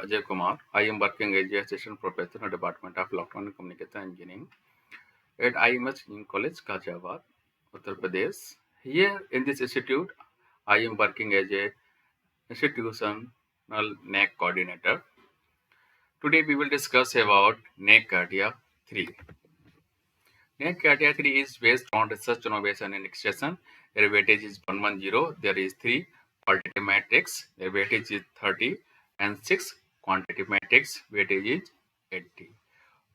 Ajay Kumar. I am working as a assistant professor in the Department of Electronic Communication Engineering at IMS in College, Ghaziabad, Uttar Pradesh. Here in this institute, I am working as a institutional NAAC coordinator. Today we will discuss about NAAC Criteria 3. NAAC Criteria 3 is based on research, innovation and extension. Their weightage is 110. There is 3 qualitative metrics. Their weightage is 30 and 6 quantitative metrics. Weightage is 80.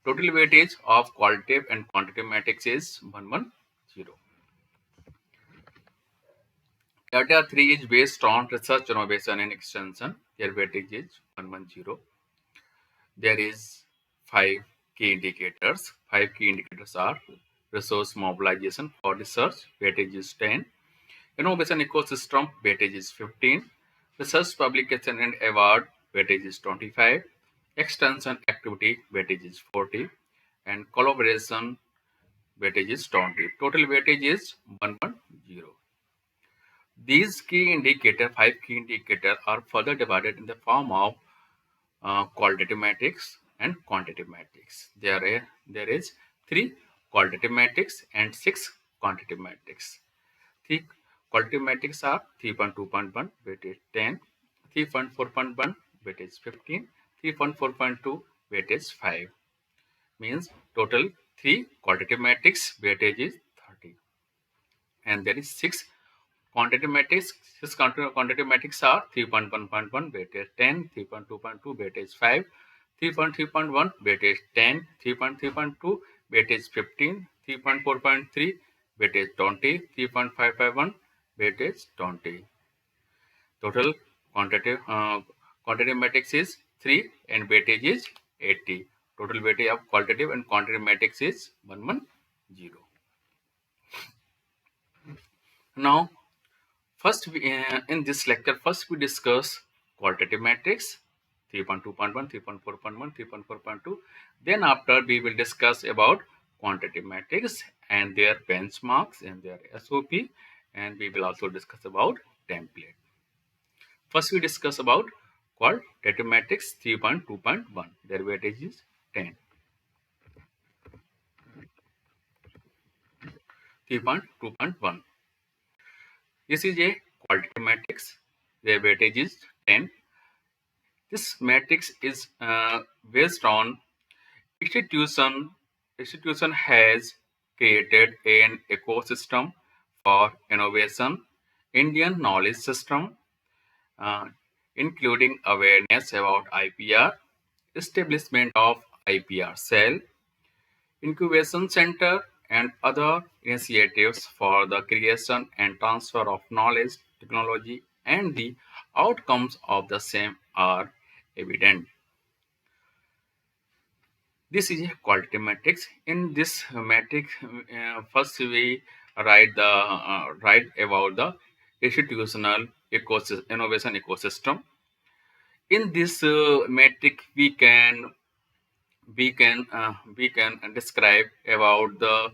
Total weightage of qualitative and quantitative metrics is 110. Criteria 3 is based on research, innovation and extension. Their weightage is 110. There is 5 key indicators. 5 key indicators are resource mobilization for research, weightage is 10. Innovation ecosystem, weightage is 15. Research publication and award, weightage is 25. Extension activity, weightage is 40. And collaboration, weightage is 20. Total weightage is 110. These key indicators, 5 key indicators, are further divided in the form of qualitative metrics and quantitative metrics. There is 3 qualitative metrics and 6 quantitative metrics. 3 qualitative metrics are 3.2.1, weightage 10, 3.4.1, weightage 15, 3.4.2, weightage 5. Means total 3 qualitative metrics, weightage is 30. And there is 6 quantitative metrics. 6 quantitative metrics are 3.1.1, weightage 10, 3.2.2, weightage 5, 3.3.1, weightage 10, 3.3.2, weightage 15, 3.4.3, weightage 20, 3.551, weightage 20. Total quantitative matrix is 3 and weightage is 80. Total weightage of qualitative and quantitative matrix is 110. Now, in this lecture, first we discuss qualitative matrix 3.2.1, 3.4.1, 3.4.2. Then after we will discuss about quantitative matrix and their benchmarks and their SOP, and we will also discuss about template. First we discuss about qualitative matrix 3.2.1. Their weightage is 10. 3.2.1. This is a qualitative matrix. Their weightage is 10. This matrix is based on institution has created an ecosystem for innovation, Indian knowledge system, uh, including awareness about IPR, establishment of IPR cell, incubation center, and other initiatives for the creation and transfer of knowledge, technology, and the outcomes of the same are evident. This is a quality matrix. In this matrix, first we write about the institutional innovation ecosystem. In this matrix, we can describe about the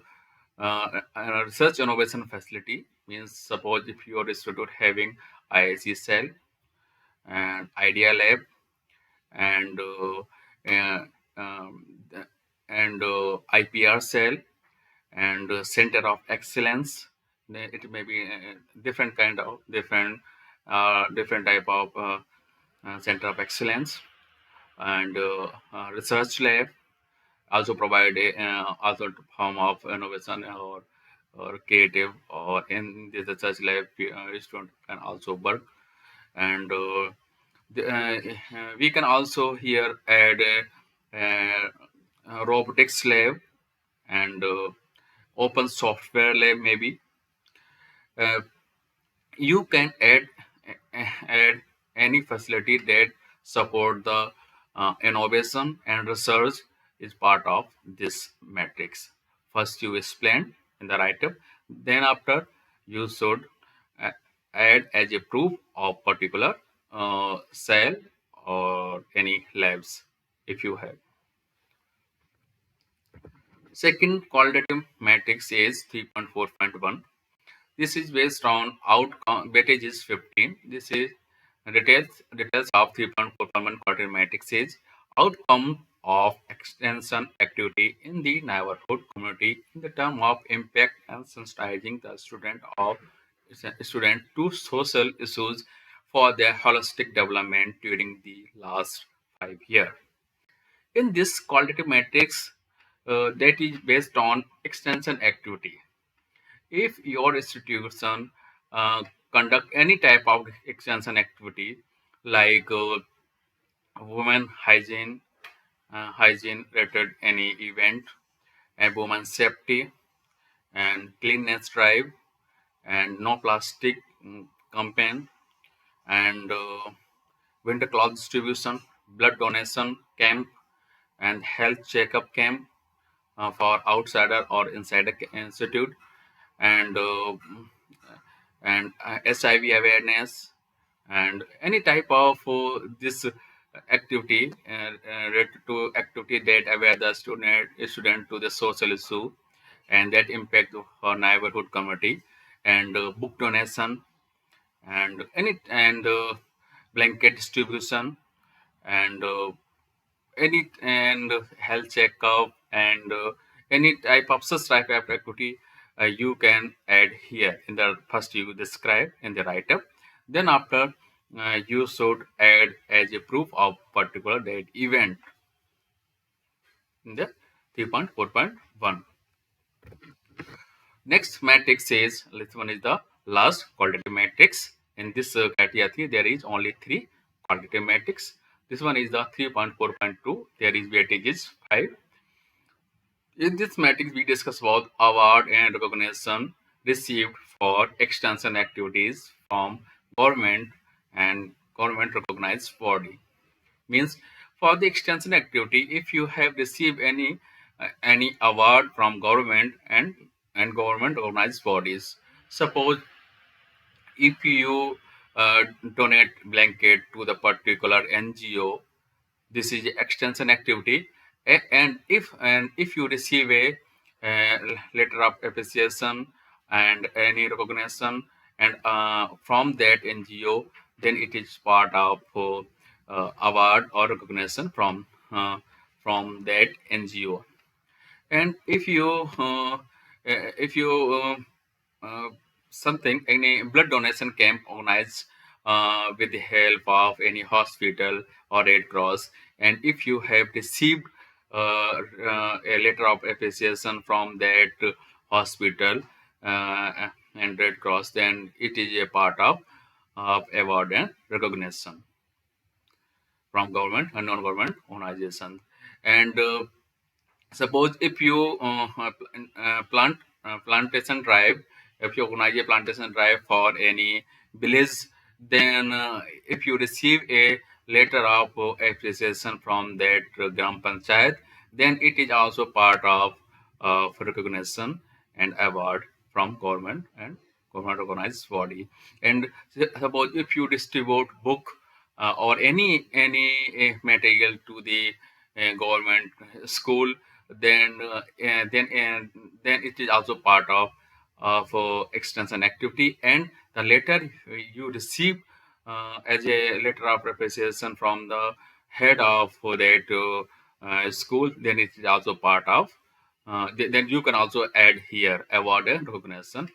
research innovation facility. Means suppose if your institute having IIC cell and idea lab and uh, um, the- IPR cell and center of excellence. It may be different kind of different type of center of excellence and research lab also provide a also form of innovation or creative or in the research lab student can also work and we can also here add robotics lab and open software lab maybe. Uh, you can add any facility that support the innovation and research is part of this matrix. First you explain in the write-up, then after you should uh, add as a proof of particular cell or any labs if you have. Second qualitative matrix is 3.4.1. This is based on outcome weightage is 15. This is Details of 3.4.1 quality matrix is outcome of extension activity in the neighborhood community in the term of impact and sensitizing the student to social issues for their holistic development during the last 5 years. In this qualitative matrix that is based on extension activity. If your institution uh, conduct any type of extension activity like women hygiene related any event, and women safety and cleanness drive and no plastic campaign and winter cloth distribution, blood donation camp and health checkup camp for outsider or insider institute and HIV awareness and any type of this activity related to activity that aware the student to the social issue and that impact for neighborhood community and book donation and any and blanket distribution and any and health checkup and any type of such type of activity you can add here in the first you describe in the write up, then after you should add as a proof of particular date event in the 3.4.1. Next matrix says this one is the last qualitative matrix. In this criteria 3 there is only 3 qualitative matrix. This one is the 3.4.2, there is weightage is 5. In this matrix, we discuss about award and recognition received for extension activities from government and government recognized body. Means for the extension activity, if you have received any award from government and government organized bodies, suppose if you donate blanket to the particular NGO, this is extension activity. And if you receive a letter of appreciation and any recognition and from that NGO, then it is part of award or recognition from that NGO. And if you uh, something any blood donation camp organized with the help of any hospital or Red Cross, and if you have received a letter of appreciation from that hospital and Red Cross, then it is a part of award and recognition from government and non-government organizations. And suppose if you plantation drive, if you organize a plantation drive for any village, then if you receive a letter of appreciation from that gram panchayat, then it is also part of recognition and award from government and government organized body. And suppose if you distribute book or any material to the government school, then then it is also part of extension activity. And the letter you receive as a letter of appreciation from the head of that school, then it is also part of then you can also add here award and recognition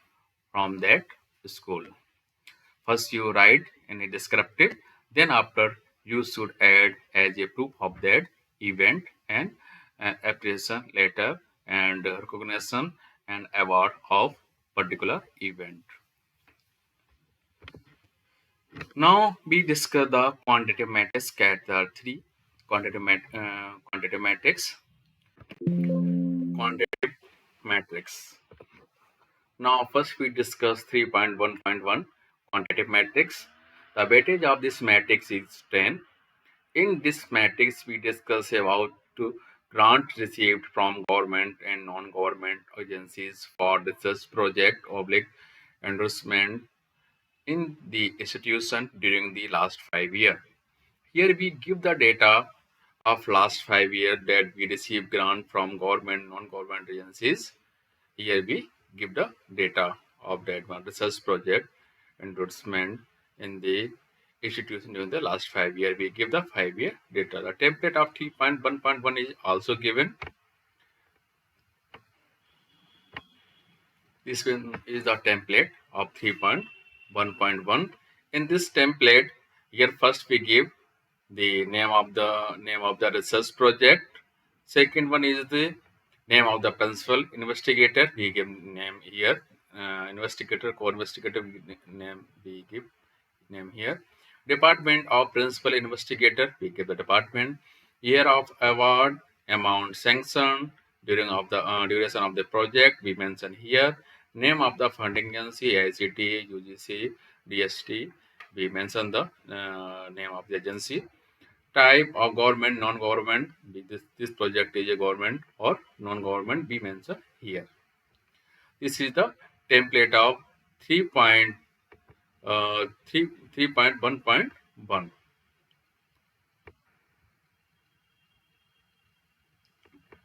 from that school. First, you write in a descriptive, then after you should add as a proof of that event and appreciation letter and recognition and award of particular event. Now we discuss the quantitative matrix. There are three quantitative matrix. Quantitative matrix. Now first we discuss 3.1.1 quantitative matrix. The weightage of this matrix is 10. In this matrix, we discuss about grant received from government and non-government agencies for research project oblique endorsement in the institution during the last 5 years. Here we give the data of last 5 years that we received grant from government, non-government agencies. Here we give the data of that one research project endorsement in the institution during the last 5 years. We give the 5-year data. The template of 3.1.1 is also given. This one is the template of 3.1.1. In this template, here first we give the name of the research project. Second one is the name of the principal investigator. We give name here. Investigator, co-investigator, we give name here. Department of principal investigator, we give the department. Year of award, amount sanctioned, duration of the project, we mention here. Name of the funding agency, AICT, UGC, DST, we mention the name of the agency. Type of government, non-government, this project is a government or non-government, we mention here. This is the template of 3.1.1.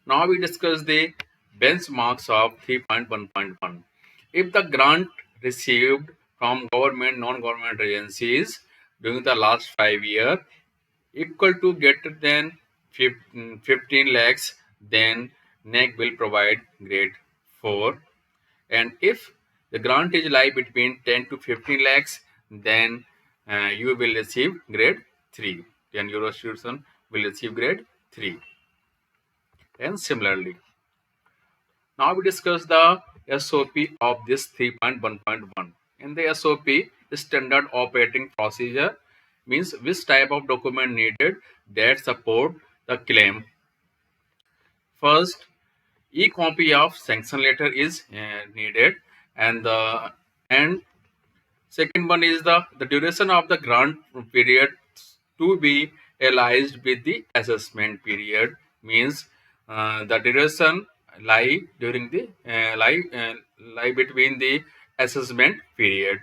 Now we discuss the benchmarks of 3.1.1. If the grant received from government, non-government agencies during the last 5 years equal to greater than 15 lakhs, then NAAC will provide grade 4. And if the grant is lie between 10 to 15 lakhs, then you will receive grade 3. Then your institution will receive grade 3. And similarly, now we discuss the SOP of this 3.1.1. In the SOP, standard operating procedure means which type of document needed that support the claim. First, e-copy of sanction letter is needed, and the and second one is the duration of the grant period to be aligned with the assessment period, means the duration lie during the lie between the assessment period.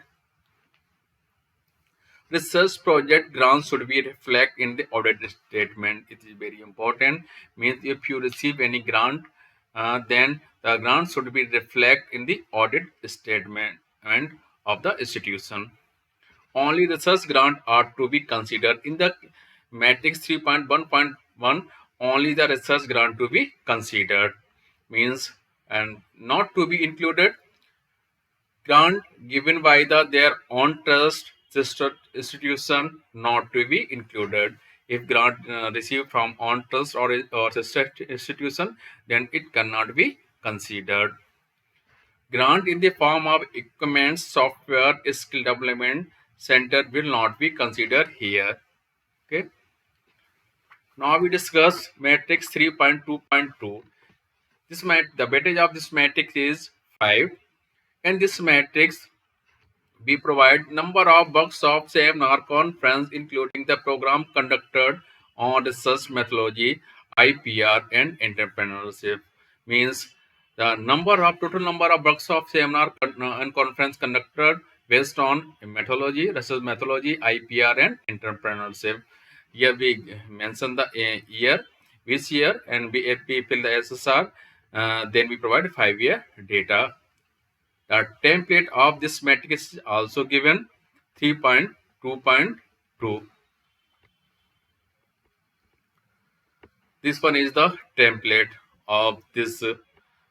Research project grants should be reflect in the audit statement. It is very important. Means if you receive any grant, then the grant should be reflect in the audit statement and of the institution. Only research grant are to be considered in the matrix 3.1.1. Only the research grant to be considered, means, and not to be included grant given by their own trust sister institution, not to be included. If grant received from own trust or sister institution, then it cannot be considered. Grant in the form of equipment, software, skill development center will not be considered here. Okay. Now we discuss matrix 3.2.2. The weightage of this matrix is 5. And this matrix we provide number of workshops, seminar, conference, including the program conducted on research methodology, IPR, and entrepreneurship. Means the total number of workshops, seminar, and conference conducted based on methodology, research methodology, IPR, and entrepreneurship. Here we mention the year, which year, and we fill the SSR. Then we provide 5-year data. The template of this matrix is also given 3.2.2. This one is the template of this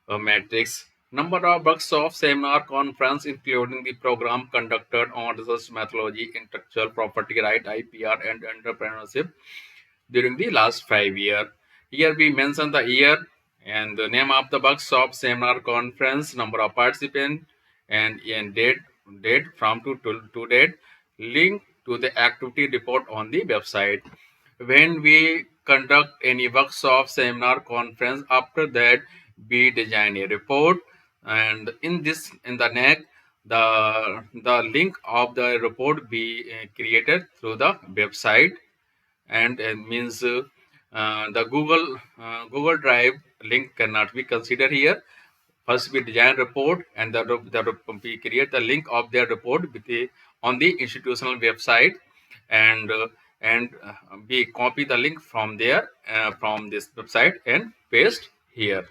matrix. Number of workshops, seminar, conference, including the program conducted on research methodology, intellectual property right, IPR, and entrepreneurship during the last 5 years. Here we mention the year and the name of the workshop, seminar, conference, number of participants, and date from to date, link to the activity report on the website. When we conduct any workshop, seminar, conference, after that we design a report, and in the NAAC, the link of the report be created through the website, and means the Google Drive link cannot be considered here. First, we design report, and we create the link of their report on the institutional website, and we copy the link from there from this website and paste here.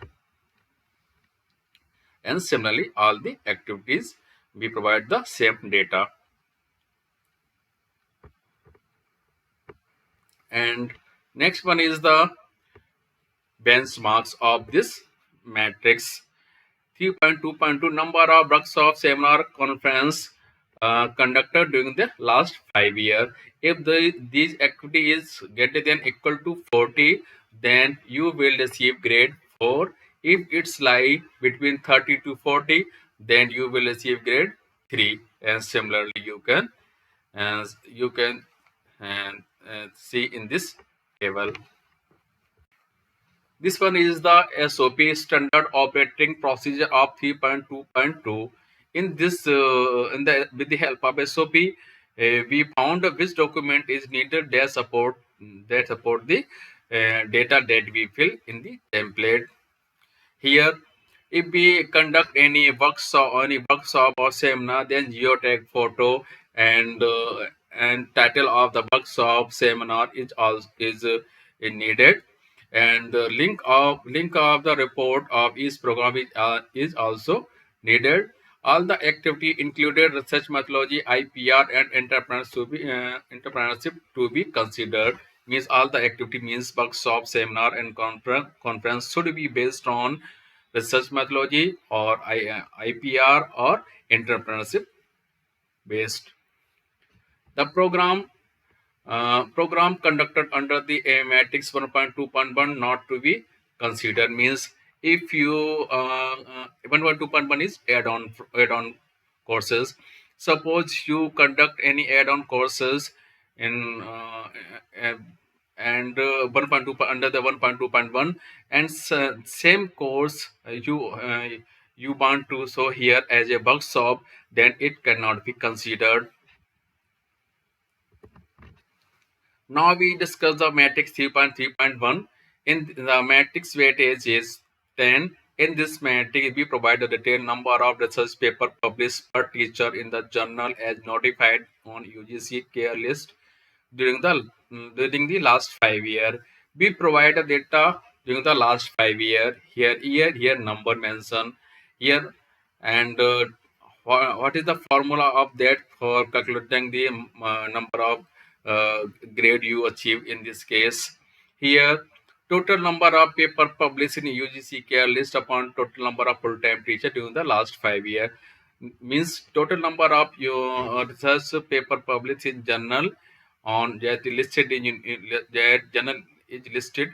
And similarly, all the activities we provide the same data. And next one is the benchmarks of this matrix. 3.2.2 number of workshop seminar conference conducted during the last 5 years. If these activity is greater than equal to 40, then you will receive grade 4. If it's lie between 30 to 40, then you will receive grade 3. And similarly, you can and see in this table. This one is the SOP, Standard Operating Procedure of 3.2.2. In this, with the help of SOP, we found which document is needed that support the data that we fill in the template. Here, if we conduct any workshop or seminar, then geotag photo and title of the workshop seminar is needed, and the link of the report of each program is also needed. All the activity included research methodology, IPR, and entrepreneurship to be considered. Means all the activity means workshop, seminar, and conference should be based on research methodology or IPR or entrepreneurship based. The program conducted under the matrix 1.2.1 not to be considered. Means if you 1.2.1 is add-on courses. Suppose you conduct any add-on courses in uh, and 1.2 under the 1.2.1, and same course you want to show here as a workshop, then it cannot be considered. Now we discuss the matrix 3.3.1. In the matrix weightage is 10. In this matrix, we provide the detailed number of research paper published per teacher in the journal as notified on UGC care list during the last 5 years. We provide the data during the last 5 years. Here number mentioned here, and what is the formula of that for calculating the number of uh, grade you achieve in this case. Here, total number of paper published in UGC care list upon total number of full-time teacher during the last 5 years. Means total number of your research paper published in journal on that listed in that journal is listed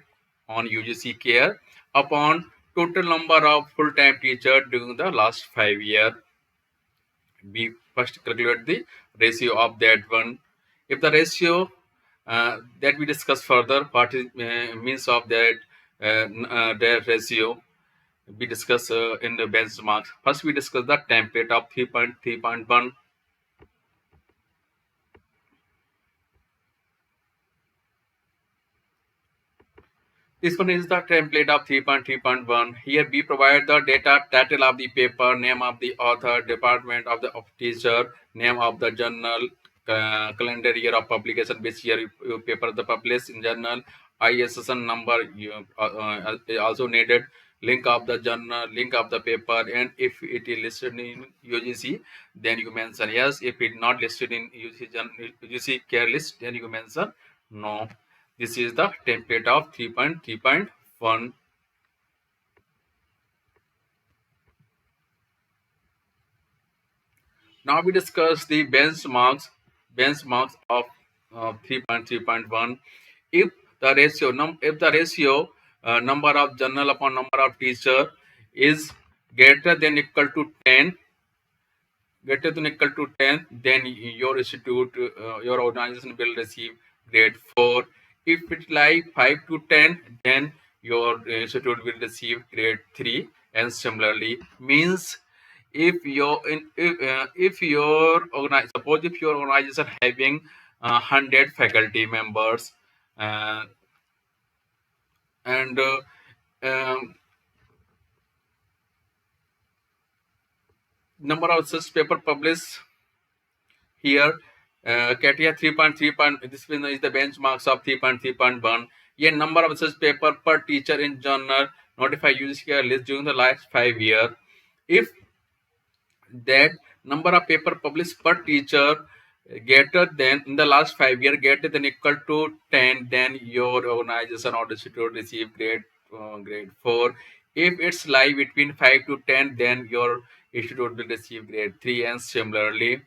on UGC care upon total number of full-time teacher during the last 5 years. We first calculate the ratio of that one. If the ratio that we discuss further, what is means of that ratio, we discuss in the benchmarks. First, we discuss the template of 3.3.1. This one is the template of 3.3.1. Here we provide the data, title of the paper, name of the author, department of teacher, name of the journal, calendar year of publication, which year paper the published in journal, ISSN number also needed, link of the journal, link of the paper, and if it is listed in UGC, then you mention yes. If it not listed in UGC care list, then you mention no. This is the template of 3.3.1. Now we discuss the benchmarks of 3.3.1. If the ratio number of journal upon number of teacher is greater than equal to 10, then your institute, your organization will receive grade 4. If it like 5 to 10, then your institute will receive grade 3. And similarly, means if your suppose if your organization having 100 faculty members, uh, and um, number of such paper published here, CATIA 3.3. This one is the benchmarks of 3.3.1. A number of research paper per teacher in journal notify UGC list during the last 5 years. If that number of paper published per teacher greater than in the last 5 years greater than equal to 10, then your organization or institute receive grade 4. If it's lie between 5 to 10, then your institute will receive grade 3, and similarly.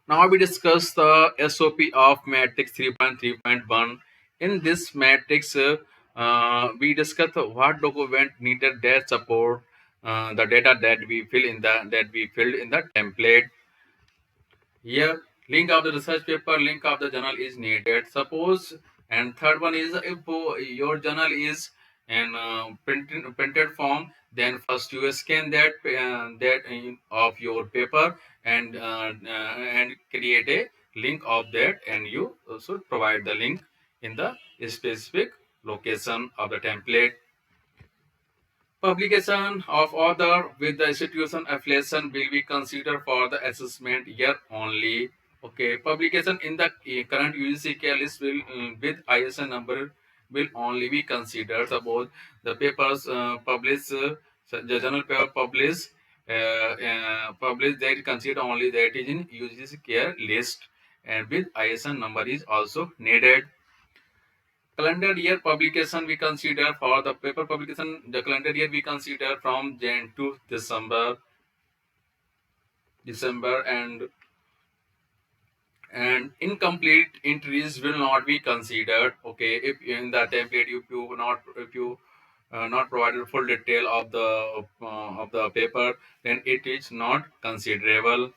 Now we discuss the SOP of matrix 3.3.1. In this matrix, we discuss what document needed that support the data that we filled in the template. Here, link of the research paper, link of the journal is needed. Suppose, and third one is if your journal is in printed form, then first you scan of your paper and create a link of that, and you should provide the link in the specific location of the template. Publication of author with the institution affiliation will be considered for the assessment year only. Okay, publication in the current UGC list will with ISN number will only be considered. Suppose the papers published, the journal paper published, they consider only that is in UGC care list, and with ISN number is also needed. Calendar year publication we consider for the paper publication. The calendar year we consider from Jan to December, and incomplete entries will not be considered. Okay, if in the template if you not provided full detail of the paper, then it is not considerable.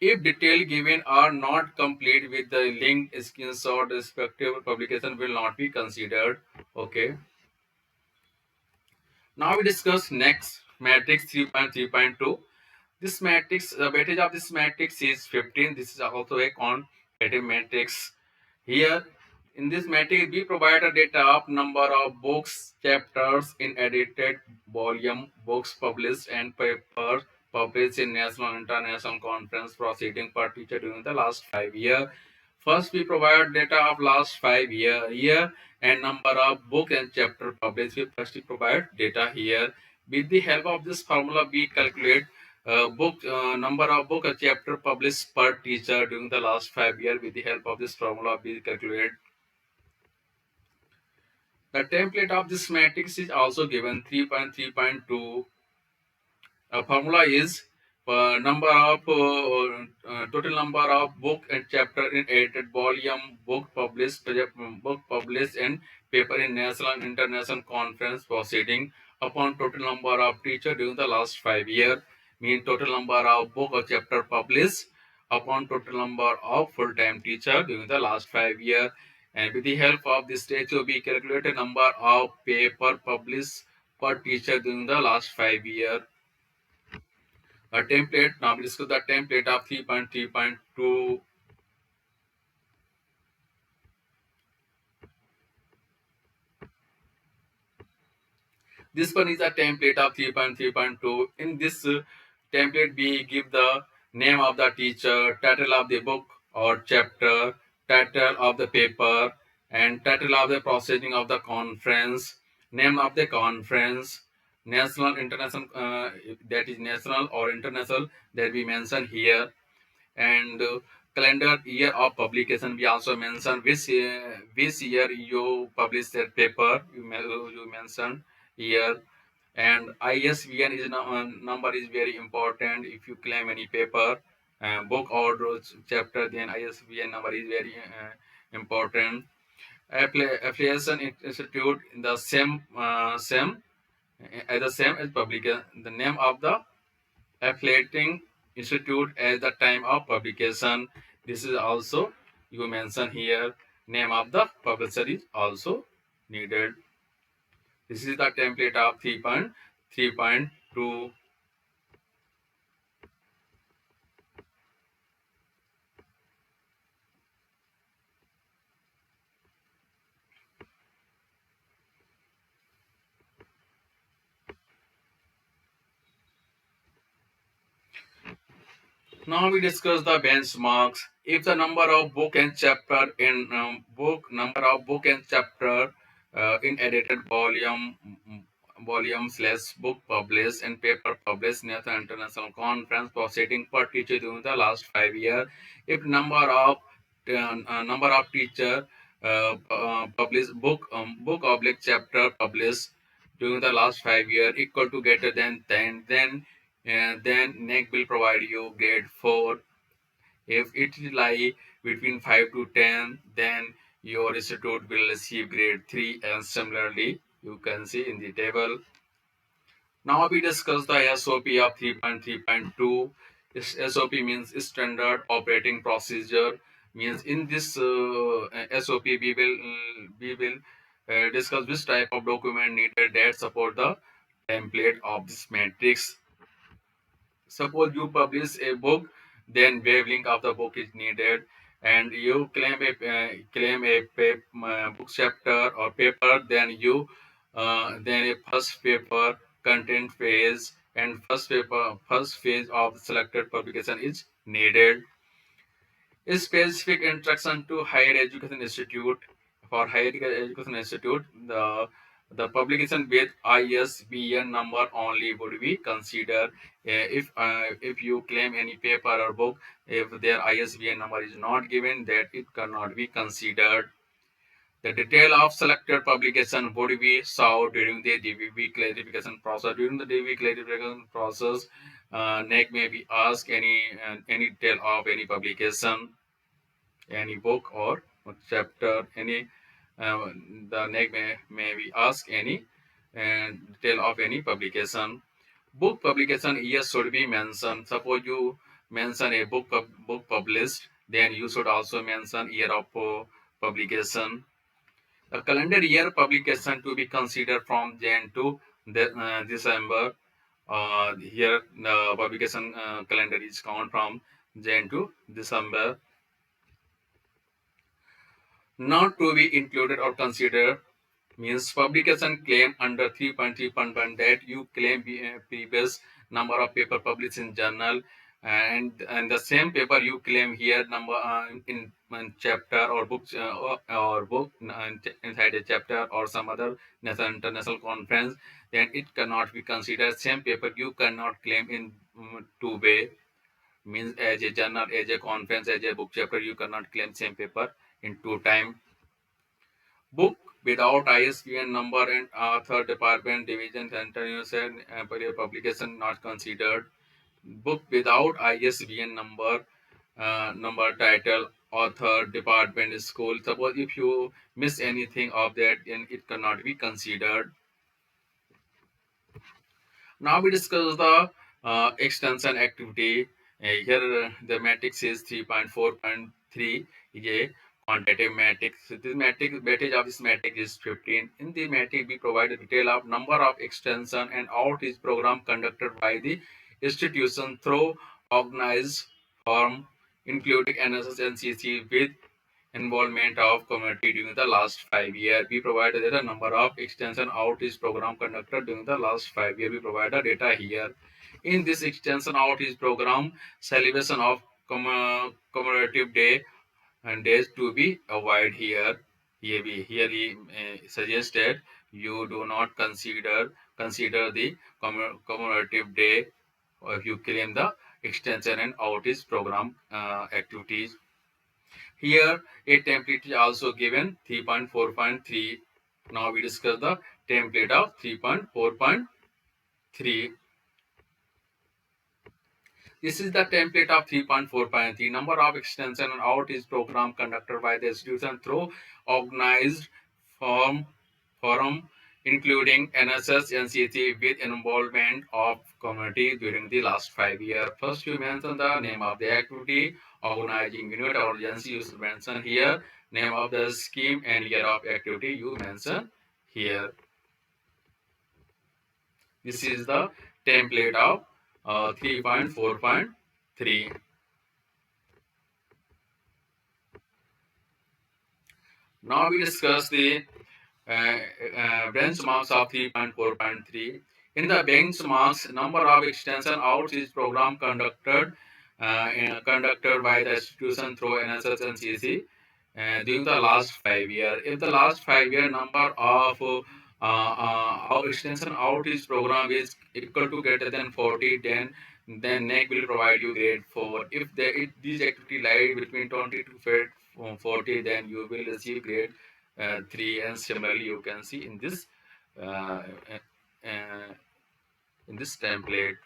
If detail given are not complete with the link screenshot, respective publication will not be considered. Okay. Now we discuss next matrix 3.3.2. This matrix, the weightage of this matrix is 15. This is also a quantitative matrix. Here, in this matrix, we provide a data of number of books, chapters in edited volume, books published, and papers published in national and international conference proceeding per teacher during the last 5 years. First, we provide data of last 5 year and number of book and chapter published. We first provide data here. With the help of this formula, we calculate book number of book a chapter published per teacher during the last 5 years. With the help of this formula, we calculate the template of this matrix is also given 3.3.2. Formula is total number of book and chapter in edited volume, book published and paper in national and international conference proceeding upon total number of teacher during the last 5 years, mean total number of book or chapter published upon total number of full-time teacher during the last 5 years. And with the help of this statue, we calculate number of paper published per teacher during the last 5 years. A template. Now we discuss the template of 3.3.2. This one is a template of 3.3.2. In this template, we give the name of the teacher, title of the book or chapter, title of the paper, and title of the proceeding of the conference, name of the conference, national, international, that is national or international, that we mention here, and calendar year of publication. We also mention which year you publish that paper. You mention here, and ISBN is number is very important. If you claim any paper, book or chapter, then ISBN number is very important. Affiliation institute in the same as publication. The name of the affiliating institute at the time of publication. This is also you mention here. Name of the publisher is also needed. This is the template of 3.3.2. Now we discuss the benchmarks. If the number of book and chapter in book number of book and chapter in edited volumes less book published and paper published near the international conference proceeding per teacher during the last 5 years. If number of teacher published book oblique chapter published during the last 5 years equal to greater than 10, then NAAC will provide you grade 4. If it lie between 5 to 10, then your institute will receive grade 3, and similarly you can see in the table. Now we discuss the SOP of 3.3.2. SOP means standard operating procedure. Means in this SOP we will discuss which type of document needed that support the template of this matrix. Suppose you publish a book, then wavelength of the book is needed, and you claim a book chapter or paper. Then a first paper content phase and first phase of the selected publication is needed. A specific instruction to higher education institute. For higher education institute, the publication with ISBN number only would be considered. If you claim any paper or book, if their ISBN number is not given, that it cannot be considered. The detail of selected publication would be sought during the DVB clarification process. During the DVB clarification process, NAAC may be asked any detail of any publication, any book or chapter, any the NAAC may be asked any detail of any publication. Book publication year should be mentioned. Suppose you mention a book published, then you should also mention year of publication. The calendar year publication to be considered from Jan to December. Here the publication calendar is count from Jan to December. Not to be included or considered means publication claim under 3.3.1 that you claim previous number of paper published in journal, and the same paper you claim here number in chapter or books or book inside a chapter or some other national international conference, then it cannot be considered same paper. You cannot claim in two way. Means as a journal, as a conference, as a book chapter, you cannot claim same paper in two time. Book without ISBN number and author, department, division, continuation, publication not considered. Book without ISBN number, title, author, department, school. Suppose if you miss anything of that, then it cannot be considered. Now we discuss the extension activity. Here the matrix is 3.4.3 is a quantitative matrix. So this matrix, weightage of this matrix is 15. In the matrix, we provide a detail of number of extension and outreach program conducted by the institution through organized form, including NSS and CC with involvement of community during the last 5 years. We provided the number of extension outreach program conducted during the last 5 years. We provide the data here. In this extension outreach program, celebration of commemorative day and days to be avoided here. Here he suggested you do not consider the commemorative day if you claim the extension and outreach program activities. Here a template is also given 3.4.3. Now we discuss the template of 3.4.3. This is the template of 3.4.3. Number of extension and outreach program conducted by the institution through organized forum including NSS, NCT with involvement of community during the last 5 years. First, you mention the name of the activity, organizing unit or agency you should mention here, name of the scheme and year of activity you mention here. This is the template of 3.4.3. Now we discuss the benchmarks of 3.4.3. In the benchmarks, number of extension outreach program conducted by the institution through NSS and CC during the last 5 years. If the last 5 year number of our extension outreach program is equal to greater than 40, then NAAC will provide you grade 4. If these activity lie between 20 to 40, then you will receive grade 3. And similarly, you can see uh, uh, in this template.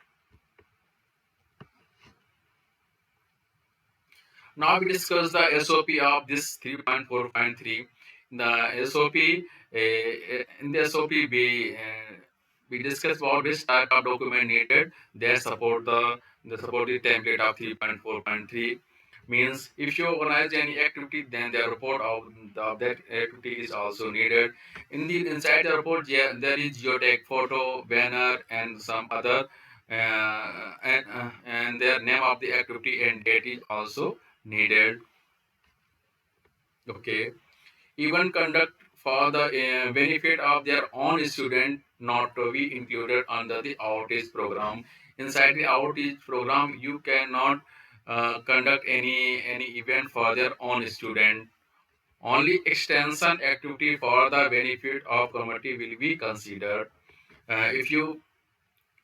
Now we discuss the SOP of this 3.4.3. The SOP, in the SOP, we discuss about which type of document needed. They support the template of 3.4.3. Means if you organize any activity, then the report of that activity is also needed. Inside the report, there is geotag, photo, banner, and some other, and their name of the activity and date is also needed. Okay, even conduct for the benefit of their own student, not to be included under the outreach program. Inside the outreach program, you cannot conduct any event for their own student. Only extension activity for the benefit of community will be considered. If you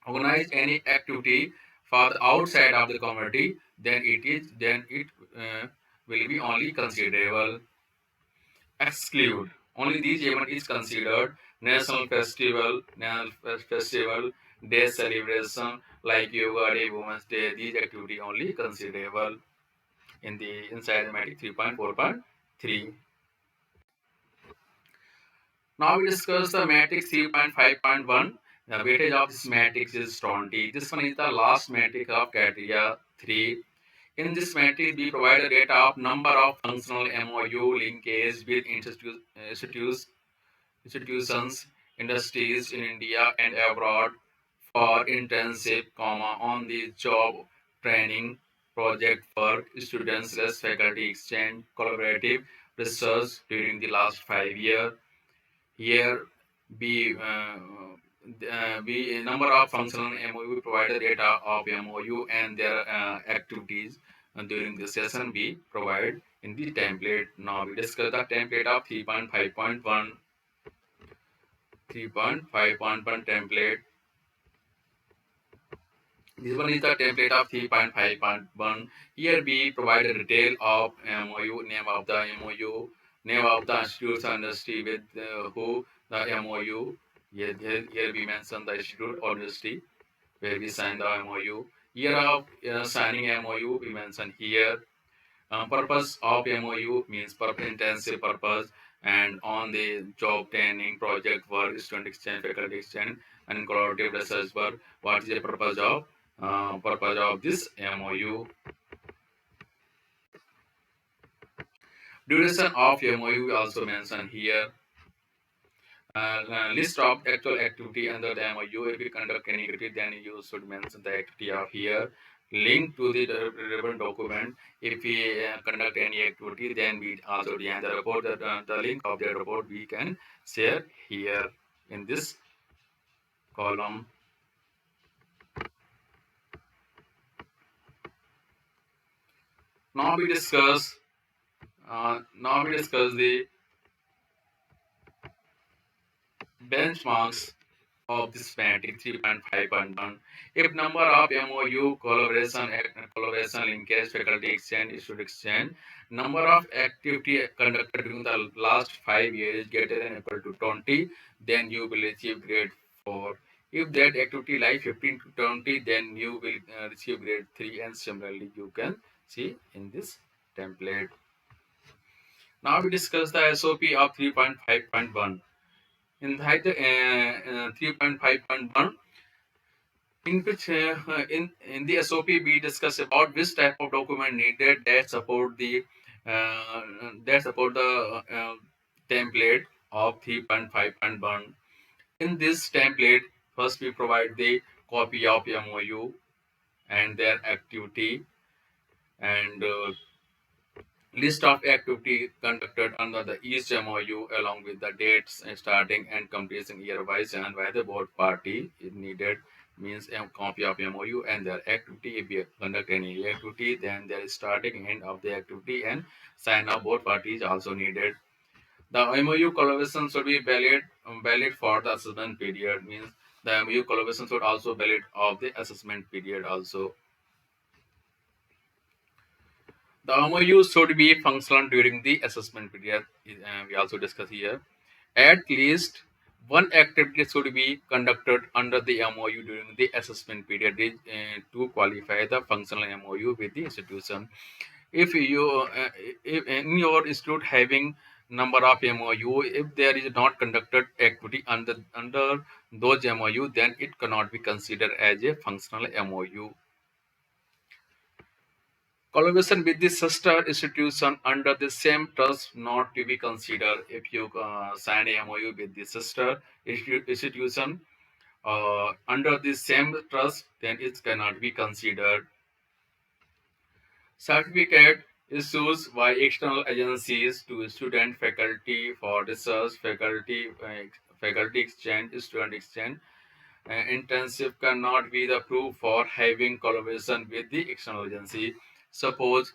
organize any activity for the outside of the community, then it uh, will be only considerable. Exclude. Only these event is considered national festival, day celebration like Yoga Day, Women's Day. These activity only considerable in the inside matic 3.4.3. Now we discuss the matrix 3.5.1. The weightage of this matrix is 20. This one is the last matrix of criteria 3. In this matrix, we provide a data of number of functional MOU linkage with institutions, industries in India and abroad for internship, on the job training, project work, students, less faculty exchange, collaborative research during the last 5 years. Here, B number of functional MOU provided data of MOU and their activities during the session we provide in the template. Now we discuss the template of 3.5.1. 3.5.1 template. This one is the template of 3.5.1. Here we provide a detail of MOU, name of the MOU, name of the institutes and industry with who the MOU. Here we mention the institute or university where we sign the MOU. Year of signing MOU we mention here. Purpose of MOU means intensive purpose, and on the job training, project work, student exchange, faculty exchange, and collaborative research work. What is the purpose of this MOU? Duration of MOU we also mention here. List of actual activity under the MOU. If you conduct any activity, then you should mention the activity of here. Link to the relevant document. If we conduct any activity, then we also behind the report. The link of the report we can share here in this column. Now we discuss. Now we discuss the benchmarks of this matrix 3.5.1. If number of MOU collaboration linkage, faculty exchange, student exchange, number of activity conducted during the last 5 years greater than equal to 20, then you will achieve grade 4. If that activity like 15 to 20, then you will receive grade 3, and similarly you can see in this template. Now we discuss the SOP of 3.5.1. In the 3.5.1, in which in the SOP we discuss about which type of document needed uh, that support the template of 3.5.1. In this template, first we provide the copy of MOU and their activity, and list of activity conducted under the each MOU along with the dates starting and completion year wise and by the board party if needed. Means a copy of MOU and their activity. If you conduct any activity, then there is starting and end of the activity and sign of both parties also needed. The MOU collaboration should be valid for the assessment period. Means the MOU collaboration should also valid of the assessment period also. The MOU should be functional during the assessment period. We also discuss here. At least one activity should be conducted under the MOU during the assessment period to qualify the functional MOU with the institution. If you if in your institute having number of MOU, if there is not conducted activity under those MOU, then it cannot be considered as a functional MOU. Collaboration with the sister institution under the same trust not to be considered. If you sign a MOU with the sister institution under the same trust, then it cannot be considered. Certificate issues by external agencies to student, faculty for research, faculty exchange, student exchange. Intensive cannot be the proof for having collaboration with the external agency. Suppose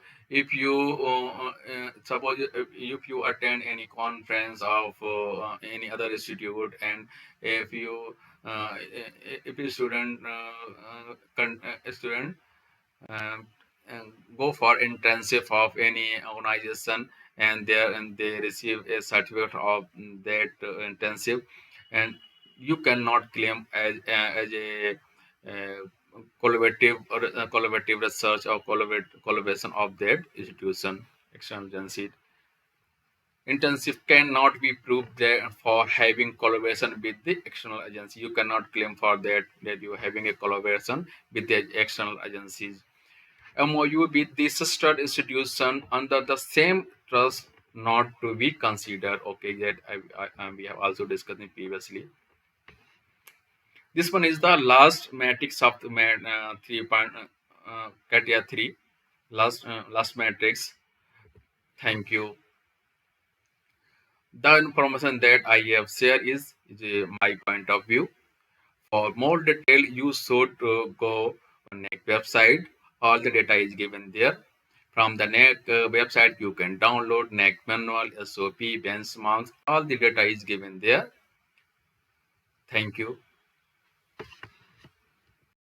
suppose if you attend any conference of any other institute, and if you if a student a student um, go for intensive of any organization, and they receive a certificate of that intensive, and you cannot claim as a collaborative research or collaboration of that institution external agency. Intensive cannot be proved there for having collaboration with the external agency. You cannot claim for that you are having a collaboration with the external agencies. MOU with the sister institution under the same trust not to be considered. Okay, that we have also discussed it previously. This one is the last matrix of the 3 point criteria 3. Last matrix. Thank you. The information that I have shared is my point of view. For more detail, you should go on NAAC website. All the data is given there. From the NAAC website, you can download NAAC manual, SOP, benchmarks. All the data is given there. Thank you.